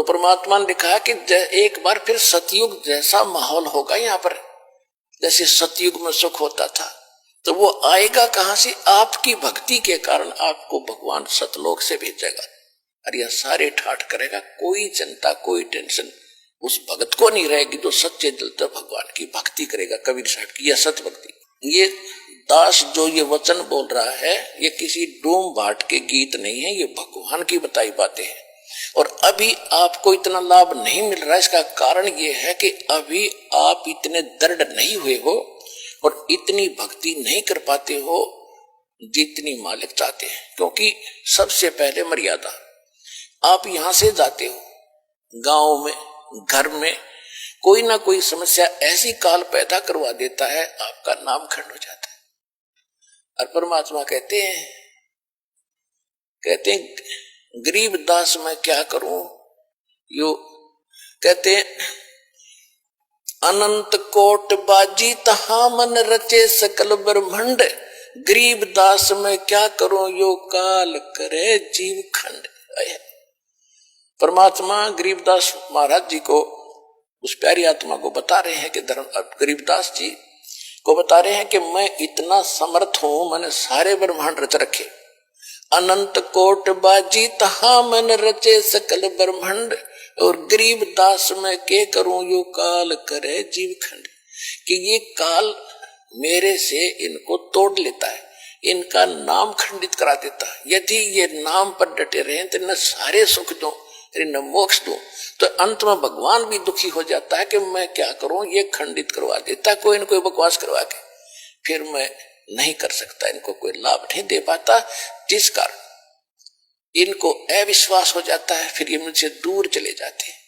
तो परमात्मा ने लिखा कि एक बार फिर सतयुग जैसा माहौल होगा यहाँ पर, जैसे सतयुग में सुख होता था। तो वो आएगा कहां से? आपकी भक्ति के कारण आपको भगवान सतलोक से भेजेगा और यह सारे ठाठ करेगा। कोई चिंता कोई टेंशन उस भगत को नहीं रहेगी जो सच्चे दिल से भगवान की भक्ति करेगा। कबीर साहब की यह सत भक्ति। ये दास जो ये वचन बोल रहा है ये किसी डोम भाट के गीत नहीं है, ये भगवान की बताई बातें हैं। और अभी आपको इतना लाभ नहीं मिल रहा, इसका कारण ये है कि अभी आप इतने दृढ़ नहीं हुए हो और इतनी भक्ति नहीं कर पाते हो जितनी मालिक चाहते हैं। क्योंकि सबसे पहले मर्यादा, आप यहां से जाते हो गांव में, घर में कोई ना कोई समस्या ऐसी काल पैदा करवा देता है, आपका नाम खंड हो जाता है। और परमात्मा कहते हैं गरीब दास मैं क्या करूं, यो कहते हैं अनंत कोट बाजी तहा मन रचे सकल ब्रह्मंड, गरीब दास मैं क्या करूं यो काल करे जीव खंड। परमात्मा गरीबदास महाराज जी को, उस प्यारी आत्मा को बता रहे हैं कि गरीबदास जी को बता रहे हैं कि मैं इतना समर्थ हूं, मैंने सारे ब्रह्मांड रच रखे। अनंत कोट बाजी तहा मन रचे सकल ब्रह्मांड, और गरीब दास मैं के करूं यो काल करे जीव खंड, कि ये काल मेरे से इनको तोड़ लेता है, इनका नाम खंडित करा देता है। यदि ये नाम पर डटे रहे तो न सारे सुख दो न मोक्ष दो। तो अंत में भगवान भी दुखी हो जाता है कि मैं क्या करूं, ये खंडित करवा देता कोई न कोई बकवास करवा के, फिर मैं नहीं कर सकता, इनको कोई लाभ नहीं दे पाता, जिस कारण इनको अविश्वास हो जाता है, फिर ये मुझसे दूर चले जाते हैं।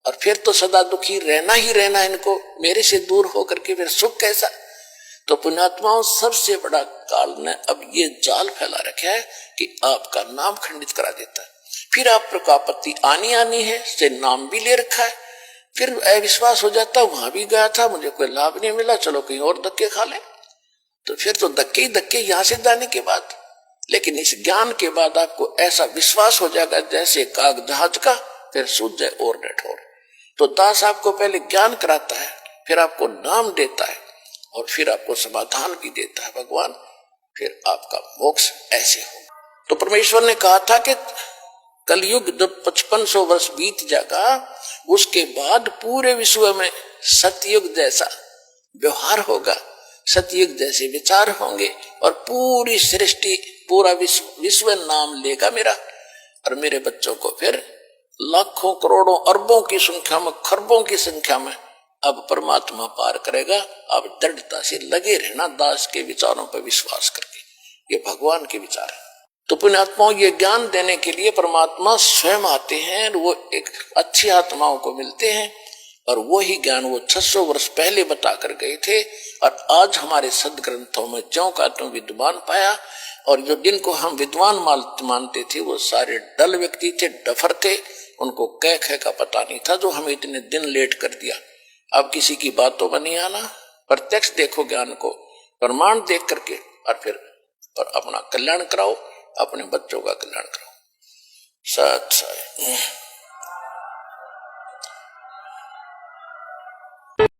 और फिर तो सदा दुखी रहना ही रहना इनको, मेरे से दूर होकर के फिर सुख कैसा। तो पुण्यात्माओं, सबसे बड़ा काल ने अब ये जाल फैला रखा है कि आपका नाम खंडित करा देता है। फिर आपको आपत्ति आनी है, से नाम भी ले रखा है, फिर अविश्वास हो जाता, वहां भी गया था मुझे कोई लाभ नहीं मिला, चलो कहीं और धक्के खा ले। तो फिर तो धक्के ही धक्के यहां से जाने के बाद। लेकिन इस ज्ञान के बाद आपको ऐसा विश्वास हो जाएगा जैसे काग जहाज का, फिर सूझ जाए और न ठोर। तो दास आपको पहले ज्ञान कराता है, फिर आपको नाम देता है, और फिर आपको समाधान भी देता है भगवान, फिर आपका मोक्ष ऐसे हो। तो परमेश्वर ने कहा था कि कलयुग जब 5500 वर्ष बीत जाएगा, उसके बाद पूरे विश्व में सतयुग जैसा व्यवहार होगा, सतयुग जैसे विचार होंगे, और पूरी सृष्टि पूरा विश्व नाम लेगा मेरा। और मेरे बच्चों को फिर लाखों करोड़ों अरबों की संख्या में, खरबों की संख्या में अब परमात्मा पार करेगा। अब दृढ़ता से लगे रहना दास के विचारों पर विश्वास करके, ये भगवान के विचार है। तो पुण्यात्माओं, ये ज्ञान देने के लिए परमात्मा स्वयं आते हैं, वो एक अच्छी आत्माओं को मिलते हैं, और वो ही ज्ञान वो 600 वर्ष पहले बता कर गए थे। और आज हमारे सदग्रंथों में ज्यों का त्यों विद्वान पाया, और जो जिनको हम विद्वान मानते थे वो सारे डल व्यक्ति थे, डफर थे, उनको कह का पता नहीं था, जो हमें इतने दिन लेट कर दिया। अब किसी की बातों में नहीं आना, प्रत्यक्ष देखो ज्ञान को, प्रमाण देख करके, और फिर और अपना कल्याण कराओ, अपने बच्चों का कल्याण कराओ। सत